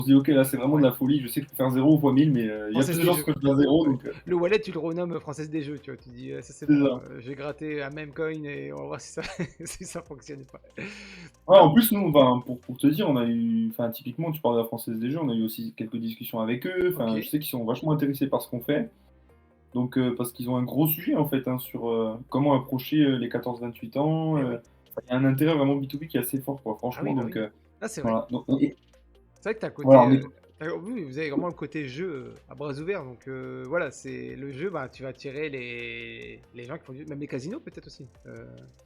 On se dit: «OK, là, c'est vraiment de Ouais. la folie. Je sais que je peux faire 0 fois 1000, mais il y a Française plus de des chances jeux. que je fasse 0 Ouais. donc Le wallet, tu le renommes Française des jeux, tu vois? Tu dis: «Ça c'est c'est bon, ça». j'ai gratté un meme coin et on va voir si ça si ça fonctionne ou pas». Ouais, Non, en plus, nous, enfin, pour te dire, on a eu enfin, typiquement, tu parles de la Française des Jeux, on a eu aussi quelques discussions avec eux. Enfin, je OK. sais qu'ils sont vachement intéressés par ce qu'on fait. Donc, parce qu'ils ont un gros sujet, en fait, hein, sur, comment approcher, les 14-28 ans, Et oui. il y a un intérêt vraiment B2B qui est assez fort, quoi, Ah franchement, oui, bah donc, oui. Ah c'est vrai. voilà. Donc et C'est vrai que tu as un voilà, côté, on est oui, vous avez vraiment le côté jeu, à bras ouverts donc voilà, c'est le jeu, bah, tu vas attirer les gens qui font du même les casinos peut-être aussi?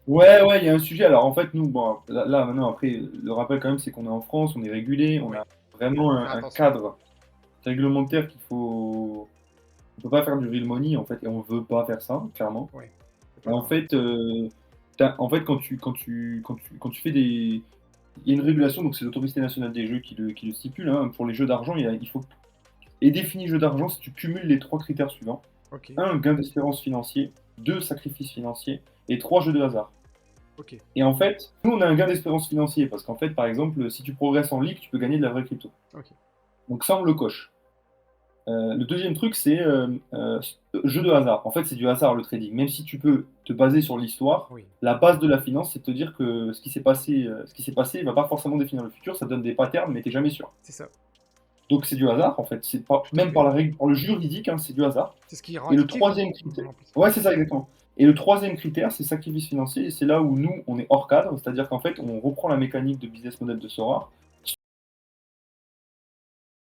ouais, ouais, il y a un sujet. Alors, en fait, nous, bon, là, maintenant, après, le rappel, quand même, c'est qu'on est en France, on est régulé, on Oui, a vraiment faire un attention. cadre réglementaire qu'il faut on peut pas faire du real money, en fait, et on veut pas faire ça, clairement. Ouais, c'est Et pas en grave. fait, en fait, quand tu fais des il y a une régulation, donc c'est l'Autorité nationale des jeux qui le stipule, hein. Pour les jeux d'argent, il faut est défini jeu d'argent si tu cumules les 3 critères suivants: OK, 1 gain d'espérance financier, 2 sacrifice financier et 3 jeux de hasard. OK, Et en fait, nous, on a un gain d'espérance financier parce qu'en fait, par exemple, si tu progresses en ligue, tu peux gagner de la vraie crypto. OK. Donc ça, on le coche. Le deuxième truc, c'est, jeu de hasard. En fait, c'est du hasard le trading. Même si tu peux te baser sur l'histoire, Oui, la base de la finance, c'est de te dire que ce qui s'est passé va pas forcément définir le futur. Ça donne des patterns, mais tu es jamais sûr. c'est ça, Donc c'est du hasard, en fait. C'est pas tout à même fait. par la règle par le juridique, hein, c'est du hasard. C'est ce qui rend Et le addictif, hein, troisième critère en plus. ouais, c'est ça, exactement. Et le troisième critère, c'est sacrifice financier et c'est là où nous, on est hors cadre. C'est-à-dire qu'en fait, on reprend la mécanique de business model de Sora.